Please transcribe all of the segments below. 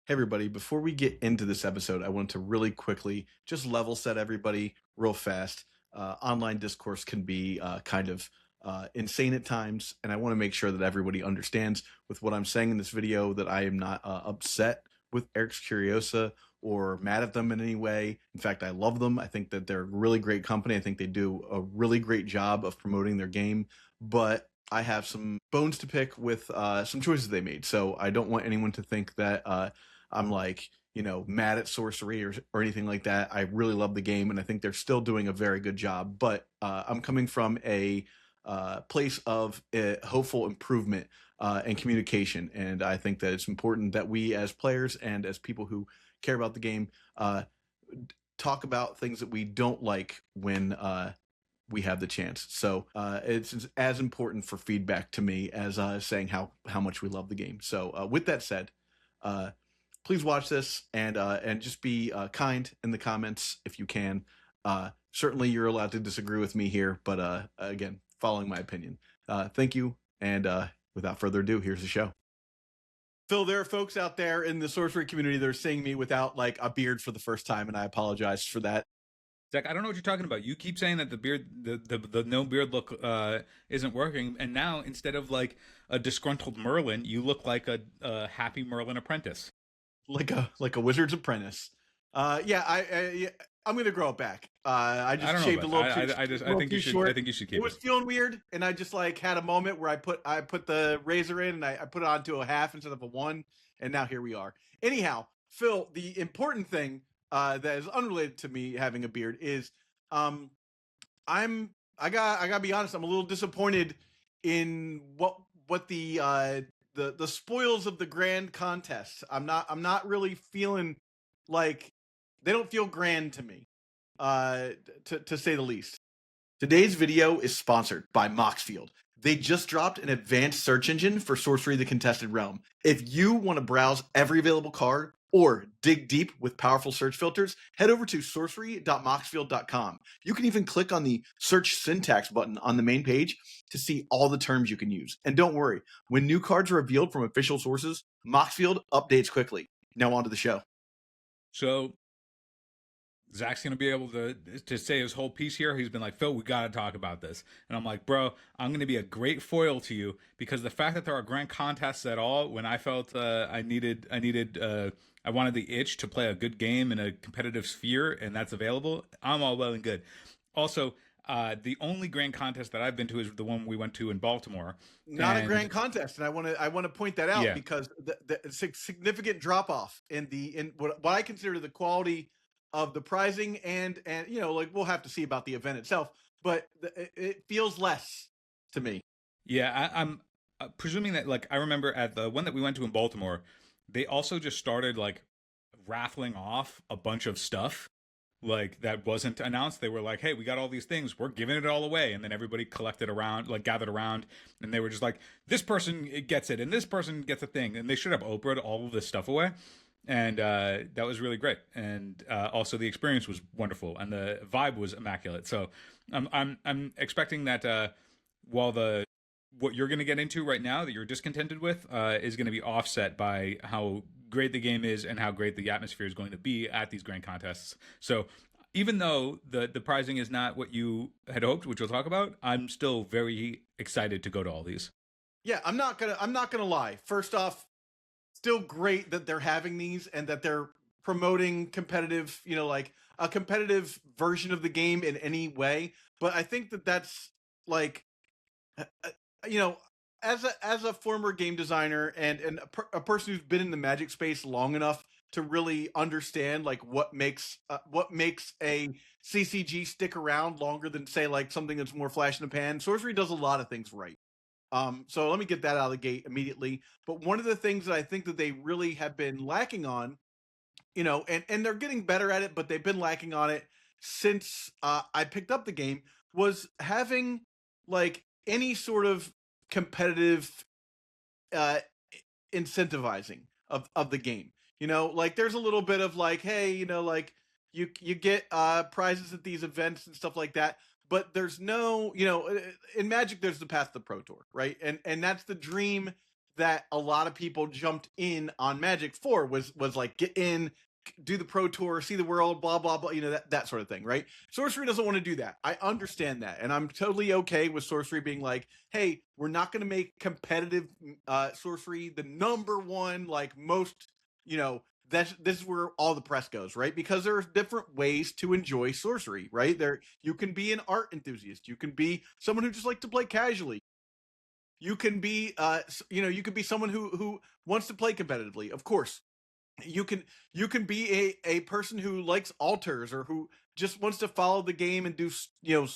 Hey, everybody, before we get into this episode, I want to really quickly just level set everybody real fast. Online discourse can be insane at times, and I want to make sure that everybody understands with what I'm saying in this video that I am not upset with Eric's Curiosa or mad at them in any way. In fact, I love them. I think that they're a really great company. I think they do a really great job of promoting their game, but I have some bones to pick with some choices they made. So I don't want anyone to think that I'm like, mad at Sorcery or anything like that. I really love the game, and I think they're still doing a very good job. But I'm coming from a place of hopeful improvement and communication, and I think that it's important that we, as players and as people who care about the game, talk about things that we don't like when we have the chance. So it's as important for feedback to me as saying how much we love the game. So with that said, please watch this and just be kind in the comments if you can. Certainly, you're allowed to disagree with me here, but again, following my opinion. Thank you, and without further ado, here's the show. Phil, there are folks out there in the sorcery community that are seeing me without like a beard for the first time, and I apologize for that. Zach, I don't know what you're talking about. You keep saying that the beard, the no beard look isn't working, and now instead of like a disgruntled Merlin, you look like a happy Merlin apprentice. Like a wizard's apprentice. I'm gonna grow it back. I I just don't know shaved a about little that. too, I just a I little think you too should short. I think you should It keep was it. feeling weird, and I just like had a moment where I put the razor in and I put it onto a half instead of a one, and now here we are. Anyhow, Phil, the important thing that is unrelated to me having a beard is um I gotta be honest, I'm a little disappointed in what the spoils of the grand contest. I'm not really feeling like they don't feel grand to me, to say the least. Today's video is sponsored by Moxfield. They just dropped an advanced search engine for Sorcery the Contested Realm. If you want to browse every available card or dig deep with powerful search filters, head over to sorcery.moxfield.com. You can even click on the search syntax button on the main page to see all the terms you can use. And don't worry, when new cards are revealed from official sources, Moxfield updates quickly. Now on to the show. So Zach's gonna be able to say his whole piece here. He's been like, Phil, we gotta talk about this, and I'm like, bro, I'm gonna be a great foil to you because the fact that there are grand contests at all, when I felt I wanted the itch to play a good game in a competitive sphere, and that's available. I'm all well and good. Also, the only grand contest that I've been to is the one we went to in Baltimore, Not a grand and contest, and I want to point that out yeah, because the significant drop off in what I consider the quality of the prizing and like we'll have to see about the event itself, but it feels less to me. yeah, I'm presuming that like I remember at the one that we went to in Baltimore, they also just started like raffling off a bunch of stuff like that wasn't announced. They were like, "Hey, we got all these things. We're giving it all away." And then everybody collected around, like gathered around, and they were just like, "This person gets it, and this person gets a thing." And they should have Oprah'd all of this stuff away, and that was really great. And also the experience was wonderful, and the vibe was immaculate. So I'm expecting that while the what you're going to get into right now that you're discontented with is going to be offset by how great the game is and how great the atmosphere is going to be at these grand contests. So even though the prizing is not what you had hoped, which we'll talk about, I'm still very excited to go to all these. Yeah, I'm not gonna lie. First off, still great that they're having these and that they're promoting competitive, like a competitive version of the game in any way. But I think that that's like uh, uh, you know, as a former game designer and a person who's been in the Magic space long enough to really understand like what makes a CCG stick around longer than say like something that's more flash in the pan. Sorcery does a lot of things right. So let me get that out of the gate immediately. But one of the things that I think that they really have been lacking on, and they're getting better at it, but they've been lacking on it since I picked up the game, was having like any sort of competitive uh, incentivizing of the game. Like there's a little bit of like, hey, like you get prizes at these events and stuff like that. But there's no, in Magic, there's the path to the Pro Tour, right? And that's the dream that a lot of people jumped in on Magic for was like get in, do the pro tour, see the world, blah blah blah, that sort of thing, right? Sorcery doesn't want to do that. I understand that, and I'm totally okay with Sorcery being like, hey, we're not going to make competitive Sorcery the number one, like most, this is where all the press goes, right? Because there are different ways to enjoy Sorcery, right? There, you can be an art enthusiast, you can be someone who just likes to play casually, you can be you can be someone who wants to play competitively, of course. You can be a person who likes alters, or who just wants to follow the game and do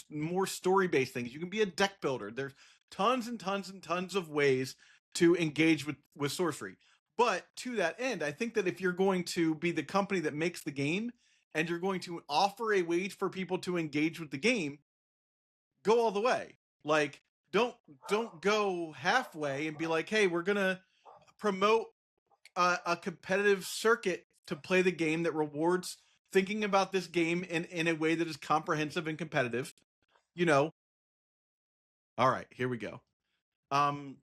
more story based things. You can be a deck builder. There's tons and tons and tons of ways to engage with Sorcery. But to that end, I think that if you're going to be the company that makes the game, and you're going to offer a way for people to engage with the game, go all the way. Like, don't don't go halfway and be like, hey, we're gonna promote a competitive circuit to play the game that rewards thinking about this game in a way that is comprehensive and competitive. You know, all right, here we go. Um,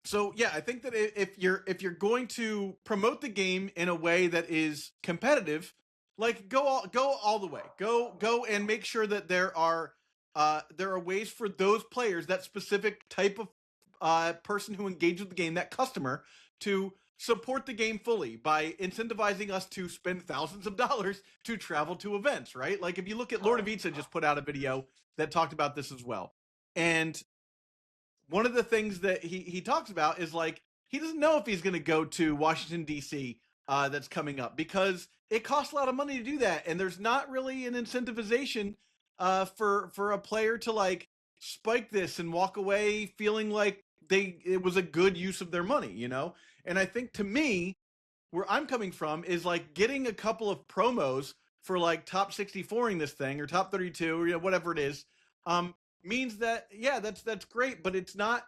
so yeah, I think that if you're going to promote the game in a way that is competitive, like go all the way. Go and make sure that there are ways for those players, that specific type of person who engaged with the game, that customer, to support the game fully by incentivizing us to spend thousands of dollars to travel to events, right? Like if you look at Lord of Pizza just put out a video that talked about this as well. And one of the things that he talks about is like he doesn't know if he's going to go to Washington D.C. That's coming up, because it costs a lot of money to do that, and there's not really an incentivization for a player to like spike this and walk away feeling like it was a good use of their money. And I think, to me, where I'm coming from is like getting a couple of promos for like top 64ing this thing, or top 32, or whatever it is, um, means that, yeah, that's great, but it's not.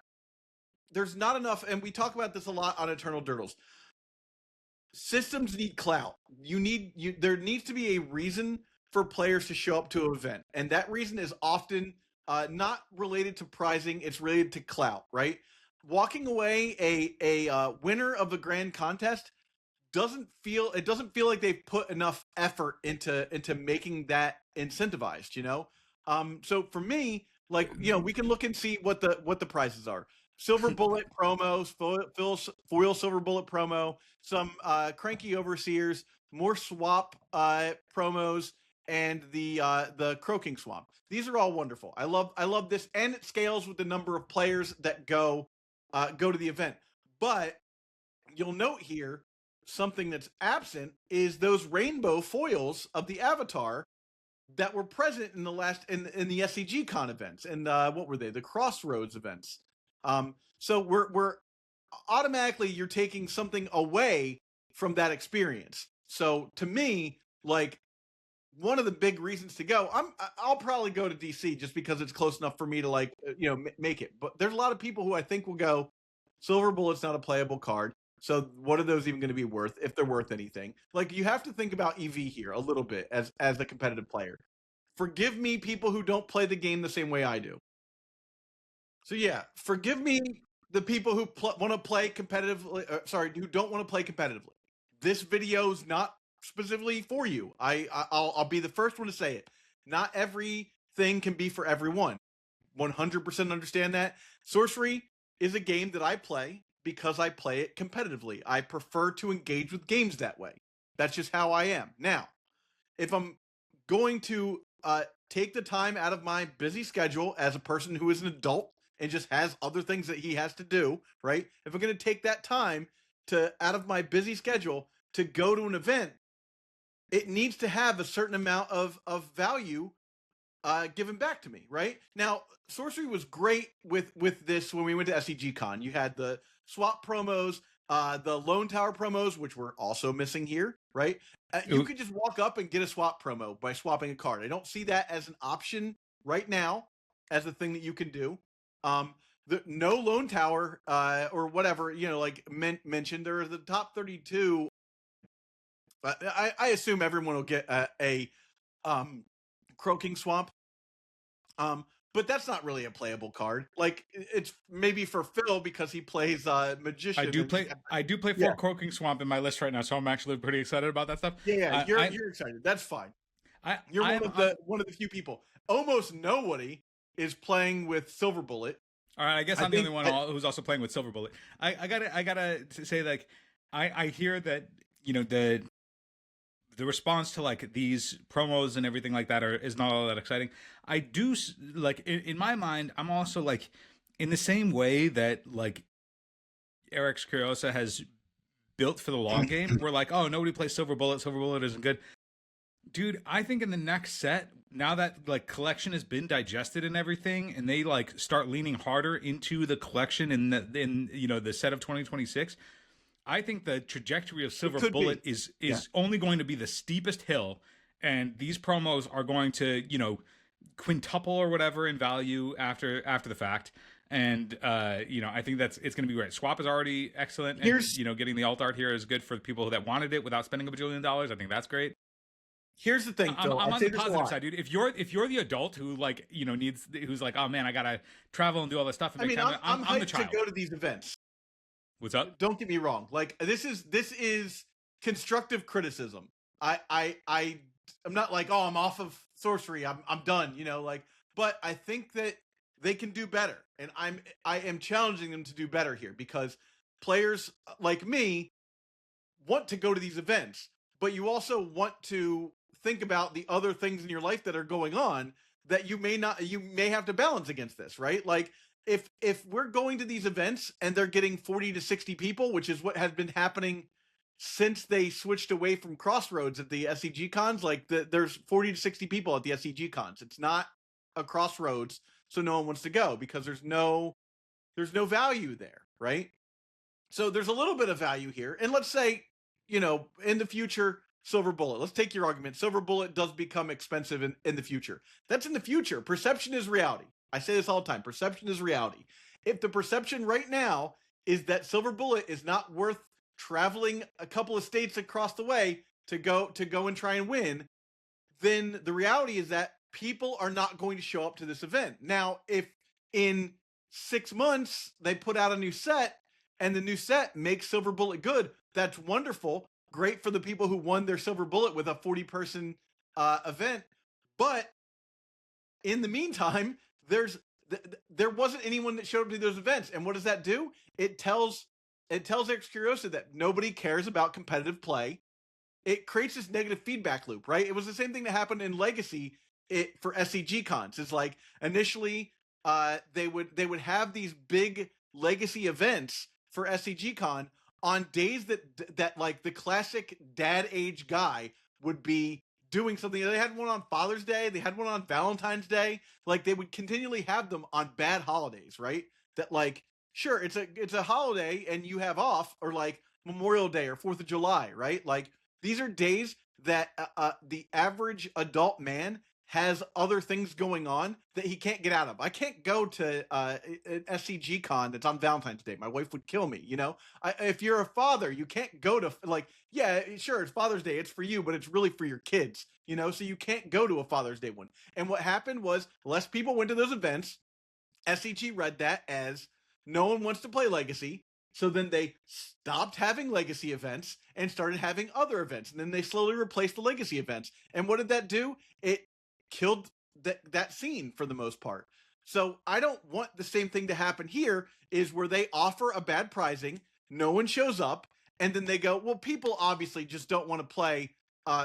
There's not enough, and we talk about this a lot on Eternal Durdles. Systems need clout. There needs to be a reason for players to show up to an event, and that reason is often not related to prizing. It's related to clout, right? Walking away a winner of the grand contest doesn't feel like they've put enough effort into making that incentivized. So for me, like, we can look and see what the prices are. Silver bullet promos, foil silver bullet promo, some cranky overseers, more swap promos, and the croaking swamp. These are all wonderful. I love this, and it scales with the number of players that go to the event. But you'll note here, something that's absent is those rainbow foils of the avatar that were present in the SCG Con events, and what were they? The Crossroads events. So we're automatically, you're taking something away from that experience. So to me, like, one of the big reasons to go, I'll probably go to DC just because it's close enough for me to like make it. But there's a lot of people who I think will go. Silver Bullet's not a playable card, so what are those even going to be worth, if they're worth anything? Like, you have to think about EV here a little bit as a competitive player. Forgive me, people who don't play the game the same way I do. So yeah, forgive me, the people who want to play competitively. Sorry, who don't want to play competitively. This video's not specifically for you. I'll be the first one to say it. Not everything can be for everyone. 100% understand that. Sorcery is a game that I play because I play it competitively. I prefer to engage with games that way. That's just how I am. Now, if I'm going to take the time out of my busy schedule as a person who is an adult and just has other things that he has to do, right? If I'm going to take that time out of my busy schedule to go to an event, it needs to have a certain amount of value given back to me, right? Now, Sorcery was great with this when we went to SCG Con. You had the swap promos, the Lone Tower promos, which were also missing here, right? You could just walk up and get a swap promo by swapping a card. I don't see that as an option right now, as a thing that you can do. No Lone Tower or whatever, like mentioned, there are the top 32. I assume everyone will get a croaking swamp. but that's not really a playable card. Like it's maybe for Phil because he plays magician. I do play Yeah. Four Croaking Swamp in my list right now, so I'm actually pretty excited about that stuff. Yeah, I you're excited. That's fine. You're I'm one of the few people. Almost nobody is playing with Silver Bullet. all right. I guess I I'm the think only one who's also playing with Silver Bullet. I gotta say, like, I hear that, you know, the response to like these promos and everything like that is not all that exciting. I do like in my mind, I'm also like in the same way that like Eric Curiosa has built for the long game. We're like, oh, nobody plays Silver Bullet. Silver Bullet isn't good. Dude, I think in the next set, now that like collection has been digested and everything, and they like start leaning harder into the collection in you know the set of 2026, I think the trajectory of Silver Bullet is only going to be the steepest hill, and these promos are going to, you know, quintuple or whatever in value after the fact. And you know, I think it's going to be great. Swap is already excellent, and you know, getting the alt art here is good for the people that wanted it without spending $1 bajillion. I think that's great. Here's the thing, Phil. I'm on the positive side, dude. If you're the adult who like, you know, who's like, oh man, I gotta travel and do all this stuff. And I'm the hyped child to go to these events. What's up? Don't get me wrong. Like this is constructive criticism. I'm not like, oh, I'm off of sorcery. I'm done. You know, like, but I think that they can do better, and I am challenging them to do better here because players like me want to go to these events, but you also want to think about the other things in your life that are going on that you may have to balance against this, right? Like if we're going to these events and they're getting 40 to 60 people, which is what has been happening since they switched away from Crossroads at the SCG cons, like there's 40 to 60 people at the SCG cons. It's not a Crossroads, so no one wants to go because there's no value there, right? So there's a little bit of value here. And let's say, you know, in the future, Silver Bullet. Let's take your argument. Silver Bullet does become expensive in the future. That's in the future. Perception is reality. I say this all the time. Perception is reality. If the perception right now is that Silver Bullet is not worth traveling a couple of states across the way to go and try and win, then the reality is that people are not going to show up to this event. Now, if in 6 months they put out a new set and the new set makes Silver Bullet good, that's wonderful. Great for the people who won their Silver Bullet with a 40-person event. But in the meantime, there wasn't anyone that showed up to those events. And what does that do? It tells Ex Curiosa that nobody cares about competitive play. It creates this negative feedback loop, right? It was the same thing that happened in Legacy for SCG cons. It's like initially they would have these big Legacy events for SCG con on days that like the classic dad age guy would be doing something. They had one on Father's Day, they had one on Valentine's Day. Like they would continually have them on bad holidays, right? That like, sure, it's a holiday and you have off, or like Memorial Day or 4th of July, right? Like these are days that the average adult man has other things going on that he can't get out of. I can't go to an SCG con that's on Valentine's Day. My wife would kill me, you know? If you're a father, you can't go to, like, yeah, sure, it's Father's Day. It's for you, but it's really for your kids, you know? So you can't go to a Father's Day one. And what happened was less people went to those events. SCG read that as no one wants to play Legacy. So then they stopped having Legacy events and started having other events. And then they slowly replaced the Legacy events. And what did that do? It killed that scene for the most part. So I don't want the same thing to happen here, is where they offer a bad pricing, no one shows up, and then they go, well, people obviously just don't want to play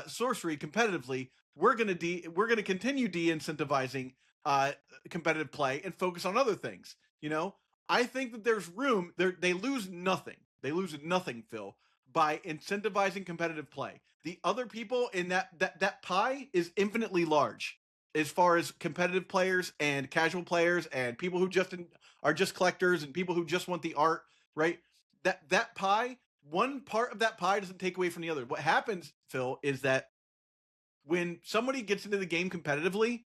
sorcery competitively. We're gonna continue de-incentivizing competitive play and focus on other things. You know, I think that there's room. They lose nothing. They lose nothing, Phil, by incentivizing competitive play. The other people in that pie is infinitely large as far as competitive players and casual players and people who are just collectors and people who just want the art, right? That pie, one part of that pie doesn't take away from the other. What happens, Phil, is that when somebody gets into the game competitively,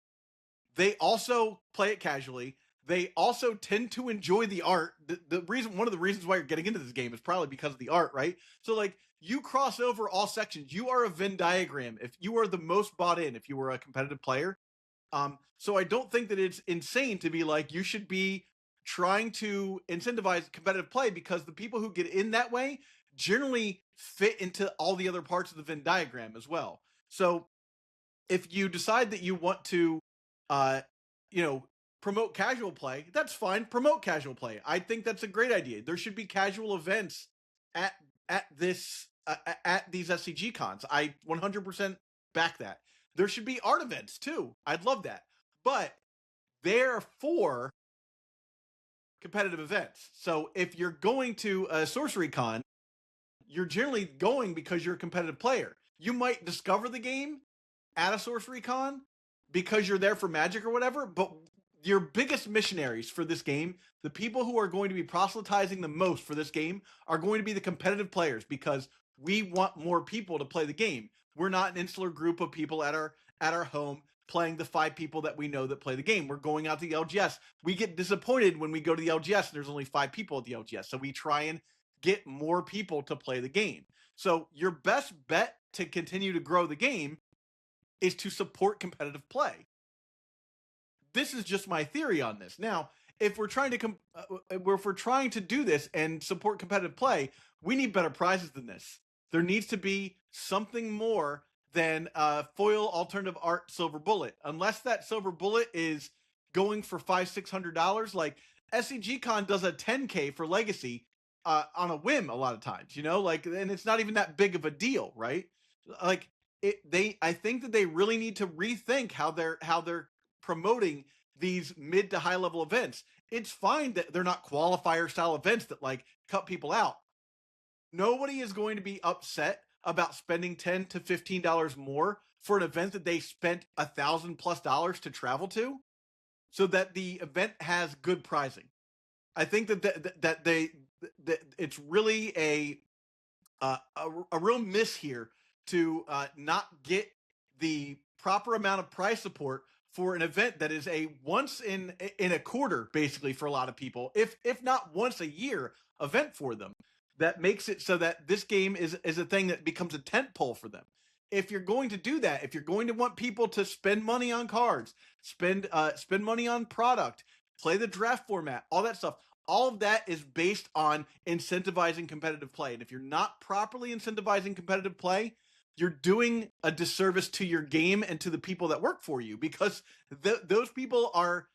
they also play it casually. They also tend to enjoy the art. One of the reasons why you're getting into this game is probably because of the art, right? So like you cross over all sections. You are a Venn diagram. If you are the most bought in, if you were a competitive player, So I don't think that it's insane to be like, you should be trying to incentivize competitive play, because the people who get in that way generally fit into all the other parts of the Venn diagram as well. So if you decide that you want to, uh, you know, promote casual play, that's fine. Promote casual play. I think that's a great idea. There should be casual events at this at these SCG cons. I 100% back that. There should be art events too. I'd love that. But they're for competitive events. So if you're going to a sorcery con, you're generally going because you're a competitive player. You might discover the game at a sorcery con because you're there for magic or whatever, but your biggest missionaries for this game, the people who are going to be proselytizing the most for this game, are going to be the competitive players, because we want more people to play the game. We're not an insular group of people at our home playing the 5 people that we know that play the game. We're going out to the LGS. We get disappointed when we go to the LGS and there's only 5 people at the LGS. So we try and get more people to play the game. So your best bet to continue to grow the game is to support competitive play. This is just my theory on this. Now, if we're trying to do this and support competitive play, we need better prizes than this. There needs to be something more than foil alternative art silver bullet. Unless that silver bullet is going for $500-$600, like SCG Con does a 10K for Legacy on a whim a lot of times, and it's not even that big of a deal, right? Like I think that they really need to rethink how they're promoting these mid to high level events. It's fine that they're not qualifier style events that like cut people out. Nobody is going to be upset about spending $10 to $15 more for an event that they spent $1,000+ to travel to, so that the event has good prizing. I think that it's really a real miss here to not get the proper amount of prize support for an event that is a once in a quarter, basically, for a lot of people, if not once a year event for them, that makes it so that this game is a thing that becomes a tent pole for them. If you're going to do that, if you're going to want people to spend money on cards, spend money on product, play the draft format, all that stuff, all of that is based on incentivizing competitive play. And if you're not properly incentivizing competitive play, you're doing a disservice to your game and to the people that work for you, because those people are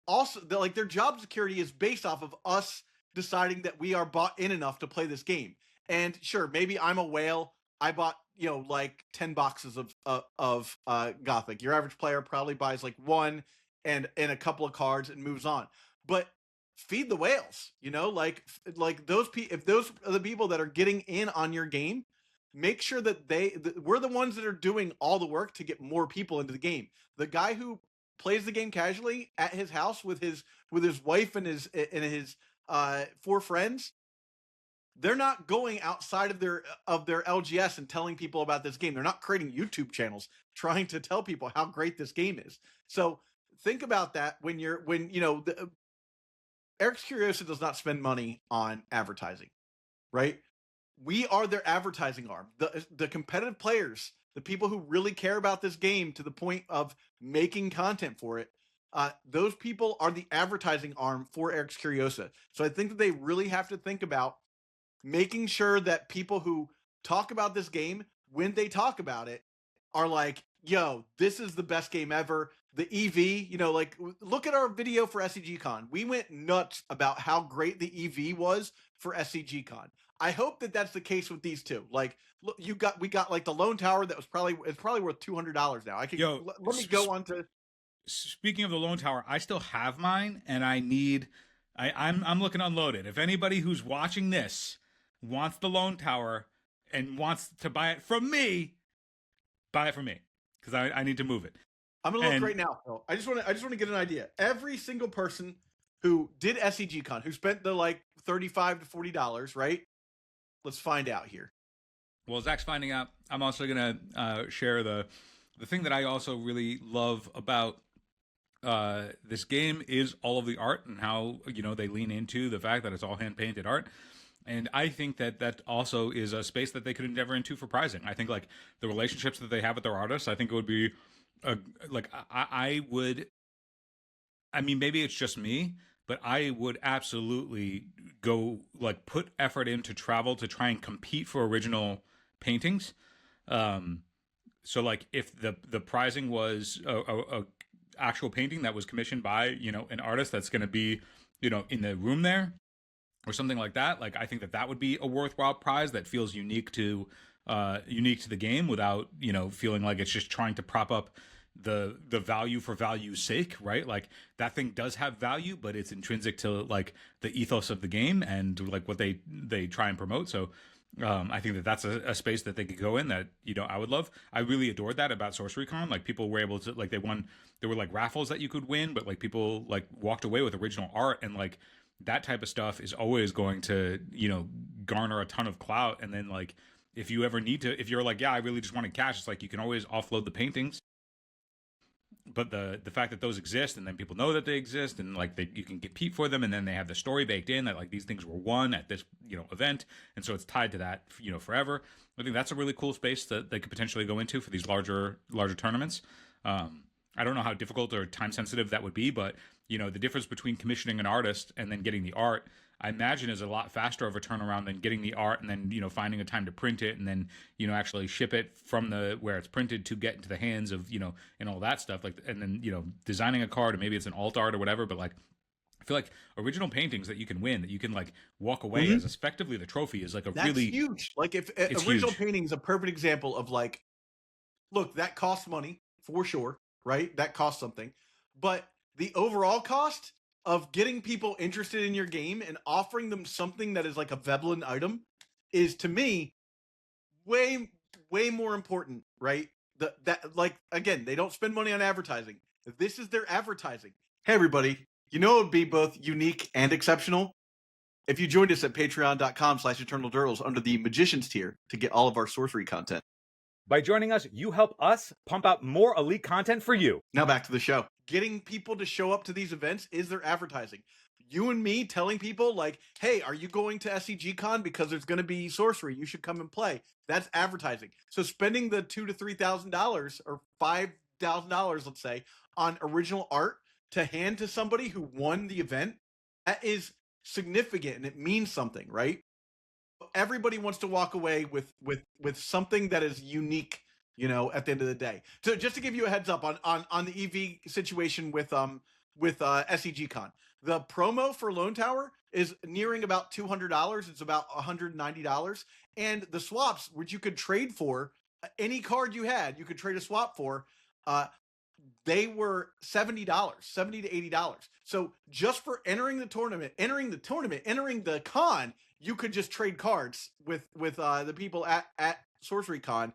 also, like, their job security is based off of us deciding that we are bought in enough to play this game. And sure, maybe I'm a whale. I bought, like 10 boxes of Gothic. Your average player probably buys like one and a couple of cards and moves on. But feed the whales, like those if those are the people that are getting in on your game, make sure that we're the ones that are doing all the work to get more people into the game. The guy who plays the game casually at his house with his wife and his 4 friends, they're not going outside of their LGS and telling people about this game. They're not creating YouTube channels trying to tell people how great this game is. So think about that when Eric's Curiosa does not spend money on advertising, right? We are their advertising arm. The competitive players, the people who really care about this game to the point of making content for it, those people are the advertising arm for Eric's Curiosa. So I think that they really have to think about making sure that people who talk about this game, when they talk about it, are like, yo, this is the best game ever. The EV, like, look at our video for SCG Con. We went nuts about how great the EV was for SCG Con. I hope that that's the case with these two. Like, look, we got like the Lone Tower that was probably worth $200 now. Let me go on to. Speaking of the Lone Tower, I still have mine, and I'm looking unloaded. If anybody who's watching this wants the Lone Tower and wants to buy it from me, buy it from me, because I need to move it. I'm gonna look right now, Phil. I just want to get an idea. Every single person who did SCG Con, who spent the like $35 to $40, right? Let's find out here. Well, Zach's finding out. I'm also gonna share the thing that I also really love about this game is all of the art and how they lean into the fact that it's all hand painted art. And I think that also is a space that they could endeavor into for prizing. I think like the relationships that they have with their artists, I think it would be uh, like I would. I mean, maybe it's just me, but I would absolutely go like put effort into travel to try and compete for original paintings. Um, so like if the prizing was a actual painting that was commissioned by an artist that's going to be in the room there or something like that, like I think that that would be a worthwhile prize that feels unique to the game without feeling like it's just trying to prop up the value for value's sake, right? Like that thing does have value, but it's intrinsic to like the ethos of the game and like what they try and promote. So I think that that's a space that they could go in that I would love. I really adored that about Sorcery Con. Like people were able to like they won. There were like raffles that you could win, but like people like walked away with original art, and like that type of stuff is always going to garner a ton of clout. And then like if you ever need to, if you're like, yeah, I really just want to cash, it's like you can always offload the paintings. But the fact that those exist and then people know that they exist and like you can compete for them, and then they have the story baked in that like these things were won at this event, and so it's tied to that forever. I think that's a really cool space that they could potentially go into for these larger tournaments. I don't know how difficult or time sensitive that would be, but the difference between commissioning an artist and then getting the art, I imagine, is a lot faster of a turnaround than getting the art and then finding a time to print it and then actually ship it from the where it's printed to get into the hands of and all that stuff, like, and then designing a card, and maybe it's an alt art or whatever, but like I feel like original paintings that you can win, that you can like walk away as effectively the trophy, is like That's really huge. Like if it's original huge. painting is a perfect example of like, look, that costs money for sure, right? That costs something, but the overall cost of getting people interested in your game and offering them something that is like a Veblen item is, to me, way more important, right? That like, again, they don't spend money on advertising. This is their advertising. Hey everybody, it would be both unique and exceptional if you joined us at patreon.com/eternaldurls under the magicians tier to get all of our sorcery content. By joining us, you help us pump out more elite content for you. Now back to the show. Getting people to show up to these events is their advertising. You and me telling people like, hey, are you going to SCG Con because there's going to be sorcery? You should come and play. That's advertising. So spending the $2,000 to $3,000 or $5,000, let's say, on original art to hand to somebody who won the event, that is significant and it means something, right? Everybody wants to walk away with something that is unique, at the end of the day. So just to give you a heads up on the EV situation with SEG Con, the promo for Lone Tower is nearing about $200. It's about $190, and the swaps, which you could trade for any card you had, you could trade a swap for. They were $70, $70 to $80. So just for entering the tournament, entering the con, you could just trade cards with the people at Sorcery Con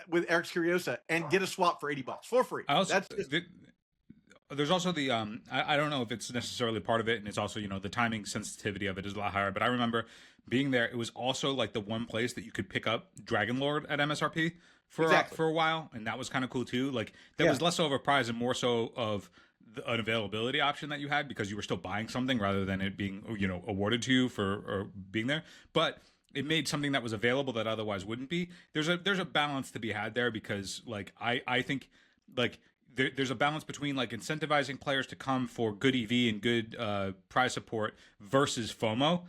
with Eric's Curiosa and get a swap for $80 for free. I also That's just, there's also the I don't know if it's necessarily part of it, and it's also the timing sensitivity of it is a lot higher, but I remember being there. It was also like the one place that you could pick up Dragon Lord at MSRP for a while, and that was kind of cool too. Like there was less of a prize and more so of an availability option that you had, because you were still buying something rather than it being awarded to you for being there. But it made something that was available that otherwise wouldn't be. There's a balance to be had there, because like I think like there's a balance between like incentivizing players to come for good EV and good prize support versus FOMO.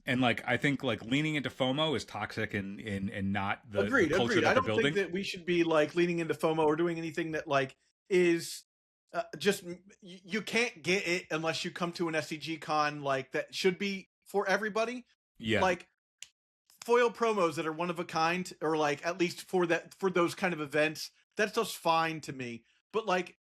And like I think like leaning into FOMO is toxic and not the culture that I they're don't building. think that we should be like leaning into FOMO or doing anything that like is just, you can't get it unless you come to an SCG Con, like that should be for everybody. Yeah. Like foil promos that are one of a kind, or like at least for those kind of events, that's just fine to me. But like,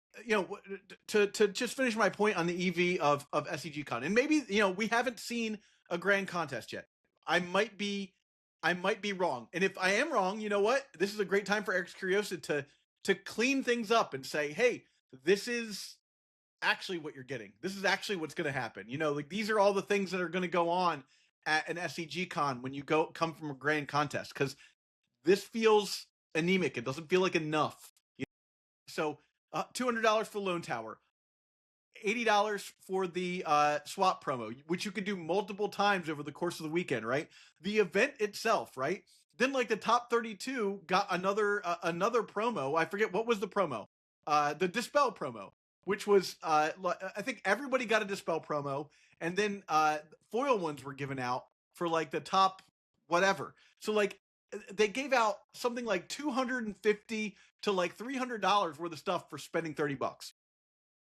to just finish my point on the EV of SCG Con, and maybe we haven't seen a grand contest yet. I might be wrong, and if I am wrong, you know what? This is a great time for Eric's Curiosa to clean things up and say, hey, this is actually what you're getting. This is actually what's going to happen. Like these are all the things that are going to go on at an SCG Con when you come from a grand contest, because this feels anemic. It doesn't feel like enough. So $200 for Lone Tower, $80 for the swap promo, which you could do multiple times over the course of the weekend, right? The event itself, right? Then like the top 32 got another promo. I forget what was the promo. the Dispel promo, which was I think everybody got a Dispel promo, and then foil ones were given out for like the top whatever. So like they gave out something like $250 to like $300 worth of stuff for spending $30.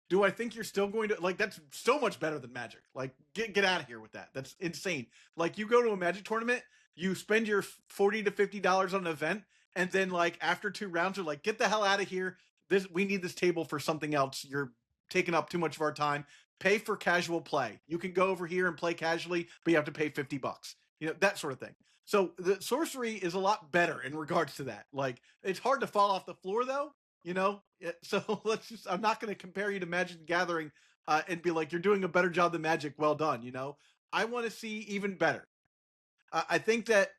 Do I think you're still going to like? That's so much better than Magic. Like, get out of here with that. That's insane. Like, you go to a Magic tournament, you spend your $40 to $50 on an event, and then like after 2 rounds, you're like, get the hell out of here. We need this table for something else. You're taking up too much of our time. Pay for casual play. You can go over here and play casually, but you have to pay $50. You know, that sort of thing. So the sorcery is a lot better in regards to that. Like, it's hard to fall off the floor though. You know, so I'm not going to compare you to Magic the Gathering and be like, you're doing a better job than Magic. Well done. You know, I want to see even better. I think that,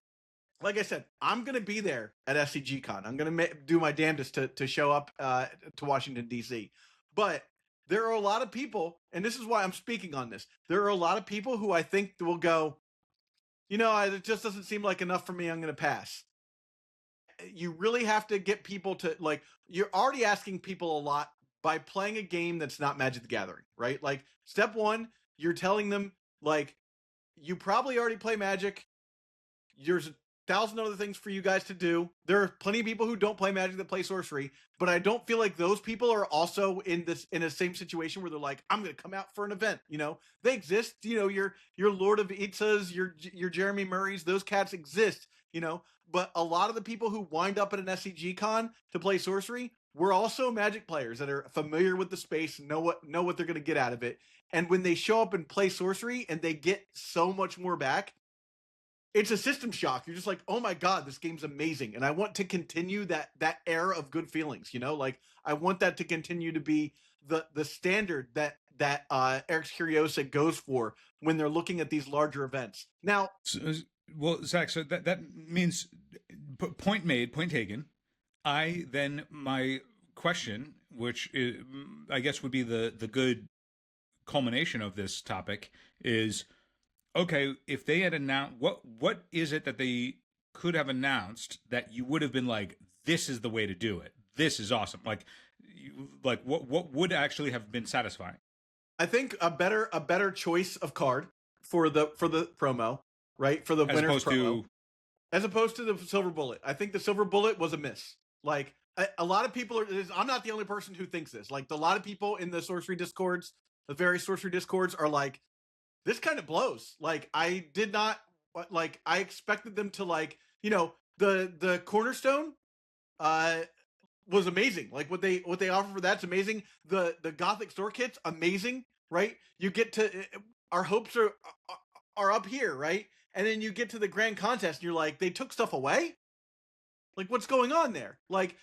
like I said, I'm going to be there at SCG Con. I'm going to do my damnedest to show up to Washington, D.C. But there are a lot of people, and this is why I'm speaking on this. There are a lot of people who I think will go, you know, it just doesn't seem like enough for me. I'm going to pass. You really have to get people to like, you're already asking people a lot by playing a game that's not Magic the Gathering, right? Like, step one, you're telling them like, you probably already play Magic. There's 1,000 other things for you guys to do. There are plenty of people who don't play Magic that play Sorcery, but I don't feel like those people are also in a same situation where they're like, I'm going to come out for an event. You know, they exist. You know, your Lord of Itzas, your Jeremy Murrays, those cats exist. You know, but a lot of the people who wind up at an SCG Con to play Sorcery were also Magic players that are familiar with the space, know what they're going to get out of it. And when they show up and play Sorcery and they get so much more back, it's a system shock. You're just like, oh my God, this game's amazing. And I want to continue that era of good feelings, you know? Like, I want that to continue to be the standard that Eric's Curiosa goes for when they're looking at these larger events. Now, well, Zach, so that means point made, point taken. My question, which is, I guess would be the good culmination of this topic, is okay, if they had announced what is it that they could have announced that you would have been like, this is the way to do it. This is awesome. Like what would actually have been satisfying? I think a better choice of card for the promo, right? For the winner's promo. As opposed to the Silver Bullet. I think the Silver Bullet was a miss. Like, a lot of people are, I'm not the only person who thinks this. Like, a lot of people in the Sorcery Discords, the various Sorcery Discords are like, this kind of blows. Like, I did not, like, I expected them to, like, you know, the Cornerstone was amazing. Like, what they offer for that's amazing. The Gothic store kit's amazing, right? You get to, our hopes are up here, right? And then you get to the grand contest and you're like, they took stuff away? Like, what's going on there? Like,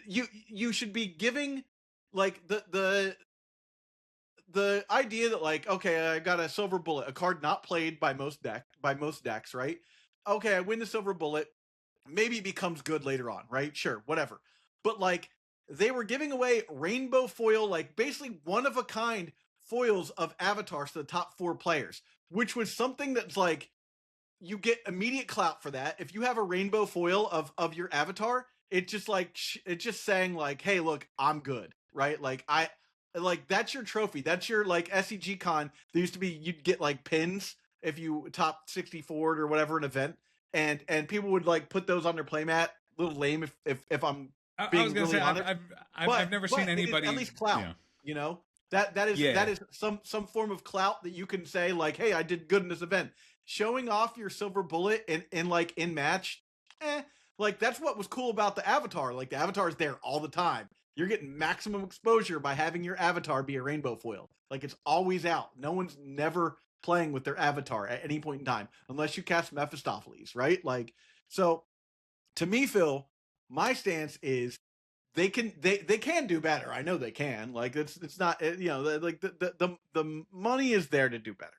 you should be giving, like, the idea that, like, okay, I got a Silver Bullet, a card not played by most decks, right? Okay, I win the Silver Bullet. Maybe it becomes good later on, right? Sure, whatever. But, like, they were giving away rainbow foil, like, basically one-of-a-kind foils of avatars to the top 4 players, which was something that's, like, you get immediate clout for that. If you have a rainbow foil of your avatar, it's just like, it's just saying like, hey, look, I'm good, right? Like, that's your trophy. That's your, like, SCG Con. There used to be, you'd get like pins if you top 64 or whatever an event, and people would like put those on their playmat. A little lame if I'm being, I was gonna really say, honest. I've never seen anybody at least clout. Yeah. You know, that is some form of clout that you can say like, hey, I did good in this event. Showing off your Silver Bullet in match, like, that's what was cool about the avatar. Like, the avatar is there all the time. You're getting maximum exposure by having your avatar be a rainbow foil. Like, it's always out. No one's never playing with their avatar at any point in time, unless you cast Mephistopheles, right? Like, so to me, Phil, my stance is they can do better. I know they can. Like, it's not, you know, like the money is there to do better,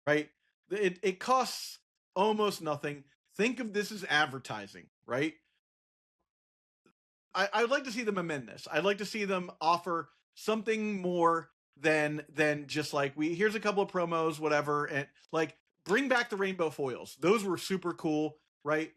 right? It costs almost nothing. Think of this as advertising, right? I would like to see them amend this. I'd like to see them offer something more than just like, here's a couple of promos, whatever, and like, bring back the rainbow foils. Those were super cool, right?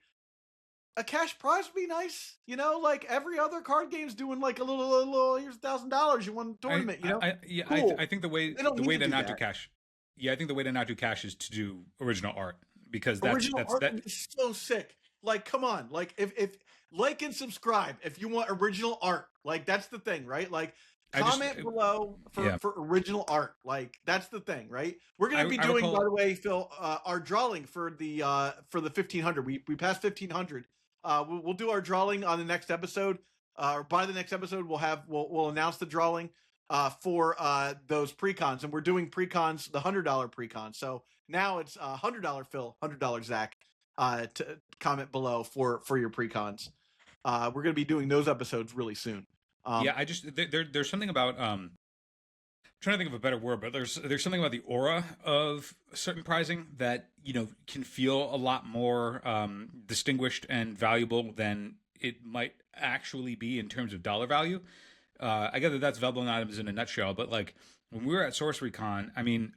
a cash prize would be nice. Like every other card game's doing like a little here's $1,000 you won a tournament. Cool. I think the way They don't need to to do not do that. cash. Yeah, I think the way to not do cash is to do original art, because Original art would be so sick. Like, come on. Like, if like and subscribe if you want original art. Like, that's the thing, right? Like, comment below for original art. Like, that's the thing, right? We're gonna be doing, by the way, Phil, our drawing for the 1500. We passed 1500. We'll do our drawing on the next episode. Or by the next episode, we'll announce the drawing for those precons, and we're doing precons, the $100 precon. So now it's $100 Phil, $100 Zach. To comment below for your precons. We're going to be doing those episodes really soon. I just there's something about I'm trying to think of a better word, but there's something about the aura of certain prizing that can feel a lot more distinguished and valuable than it might actually be in terms of dollar value. I get that that's Veblen items in a nutshell, but like when we were at Sorcery Con, I mean,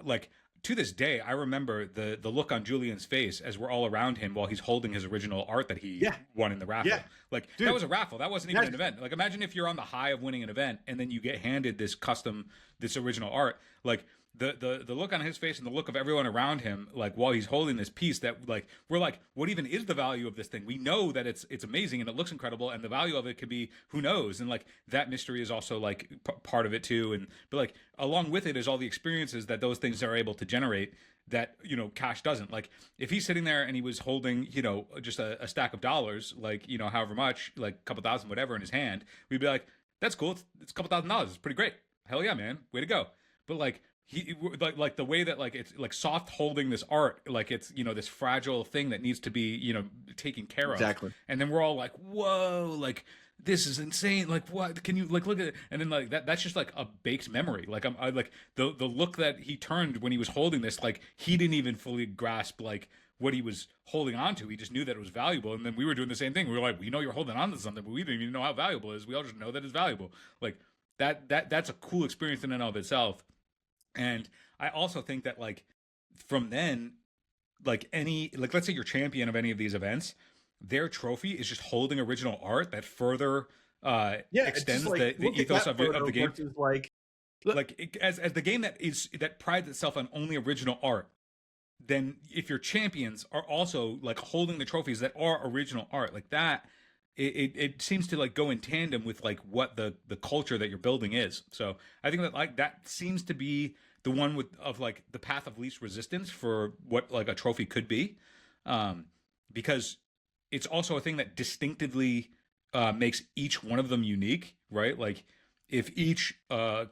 like to this day, I remember the look on Julian's face as we're all around him while he's holding his original art that he won in the raffle. Yeah. Like, dude, that was a raffle. That wasn't even an event. Like, imagine if you're on the high of winning an event and then you get handed this original art. Like, the look on his face and the look of everyone around him, like while he's holding this piece, that like we're like, what even is the value of this thing? We know that it's amazing and it looks incredible, and the value of it could be who knows, and like that mystery is also like part of it too. But like along with it is all the experiences that those things are able to generate that cash doesn't. Like if he's sitting there and he was holding just a stack of dollars, like however much, like a couple thousand whatever in his hand, we'd be like, that's cool, it's a couple $1,000, it's pretty great, hell yeah man, way to go. But like he like the way that like it's like soft holding this art, like it's this fragile thing that needs to be taken care of. Exactly. And then we're all like, whoa, like this is insane, like what can you like look at it? And then like that's just like a baked memory. Like I like the look that he turned when he was holding this, like he didn't even fully grasp like what he was holding on to. He just knew that it was valuable. And then we were doing the same thing. We were like, we know you're holding on to something, but we didn't even know how valuable it is. We all just know that it's valuable. Like that's a cool experience in and of itself. And I also think that like from then, like let's say you're champion of any of these events, their trophy is just holding original art that further extends like, the ethos of the game. As the game that prides itself on only original art, then if your champions are also like holding the trophies that are original art, like that, it seems to like go in tandem with like what the culture that you're building is. So I think that like that seems to be the one of like the path of least resistance for what like a trophy could be, because it's also a thing that distinctively makes each one of them unique, right? Like if each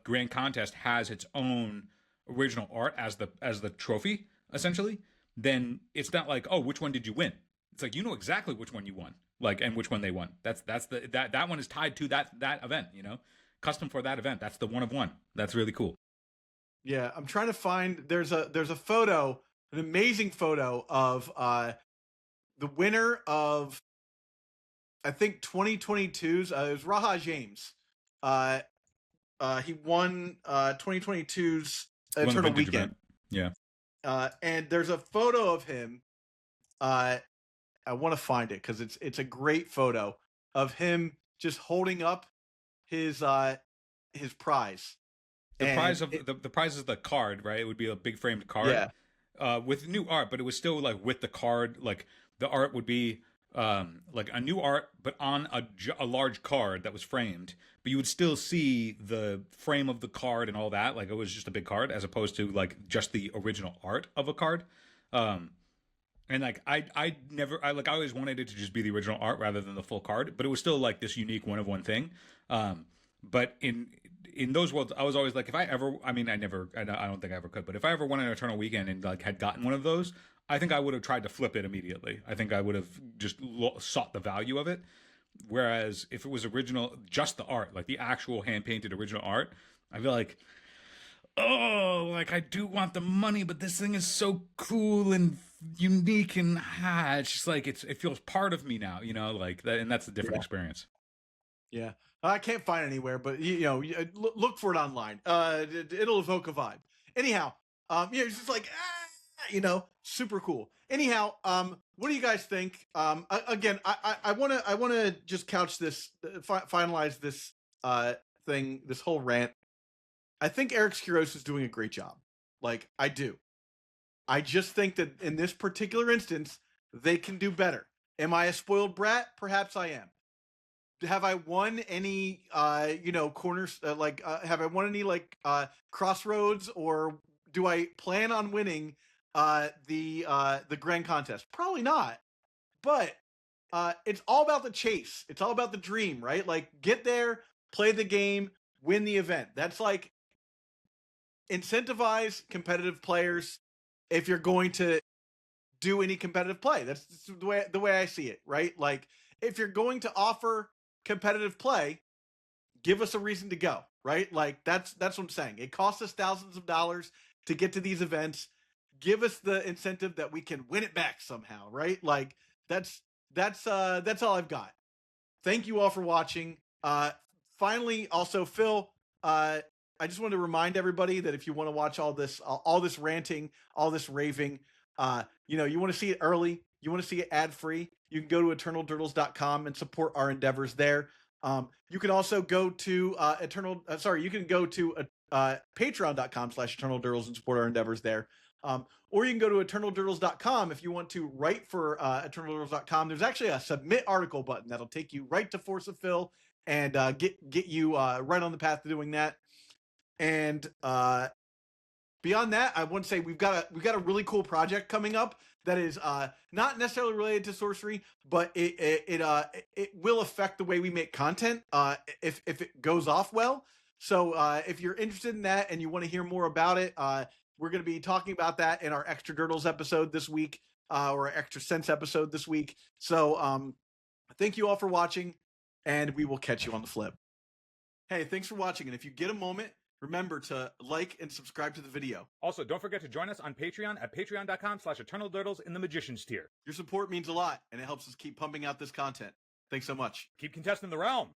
grand contest has its own original art as the trophy essentially, then it's not like, oh, which one did you win? It's like you know exactly which one you won, like, and which one they won. That one is tied to that event, custom for that event. That's the one of one. That's really cool. Yeah, I'm trying to find. There's a photo, an amazing photo of the winner of I think 2022's. It was Raha James. He won 2022's Eternal Weekend. Event. Yeah. And there's a photo of him. I want to find it because it's a great photo of him just holding up his prize. The prize is the card, right? It would be a big framed card, with new art, but it was still like with the card. Like the art would be like a new art, but on a large card that was framed. But you would still see the frame of the card and all that. Like it was just a big card, as opposed to like just the original art of a card. And like I always wanted it to just be the original art rather than the full card, but it was still like this unique one of one thing. But in those worlds, I was always like, if I ever, I mean, I don't think I ever could, but if I ever won an Eternal Weekend and like had gotten one of those, I think I would have tried to flip it immediately. I think I would have just sought the value of it. Whereas if it was original, just the art, like the actual hand painted original art, I feel like, oh, like I do want the money, but this thing is so cool and unique and it's just like it feels part of me now, like that, and that's a different experience. Yeah. I can't find it anywhere, but look for it online. It'll evoke a vibe. Anyhow, it's just like super cool. Anyhow, what do you guys think? Again, I want to just couch this, finalize this thing, this whole rant. I think Eric Skiros is doing a great job. Like, I do. I just think that in this particular instance, they can do better. Am I a spoiled brat? Perhaps I am. Have I won any corners, have I won any crossroads, or do I plan on winning the grand contest? Probably not. But it's all about the chase. It's all about the dream, right? Like, get there, play the game, win the event. That's like, incentivize competitive players if you're going to do any competitive play. That's the way I see it, right? Like, if you're going to offer competitive play, give us a reason to go, right? Like, that's what I'm saying. It costs us thousands of dollars to get to these events. Give us the incentive that we can win it back somehow, right? Like, that's all I've got. Thank you all for watching. Finally, also, Phil, I just want to remind everybody that if you want to watch all this ranting, all this raving, you want to see it early, you want to see it ad-free, you can go to eternaldurdles.com and support our endeavors there. You can also go to patreon.com/eternaldurdles and support our endeavors there. Or you can go to eternaldurdles.com if you want to write for eternaldurdles.com. There's actually a submit article button that'll take you right to Force of Phil and get you right on the path to doing that. And beyond that, I want to say we've got a really cool project coming up that is not necessarily related to sorcery, but it will affect the way we make content if it goes off well. So if you're interested in that and you want to hear more about it, we're going to be talking about that in our Extra Durdles episode this week, or our Extra Sense episode this week. So thank you all for watching, and we will catch you on the flip. Hey, thanks for watching, and if you get a moment, remember to like and subscribe to the video. Also, don't forget to join us on Patreon at patreon.com/eternaldurdles in the Magician's tier. Your support means a lot, and it helps us keep pumping out this content. Thanks so much. Keep contesting the realm.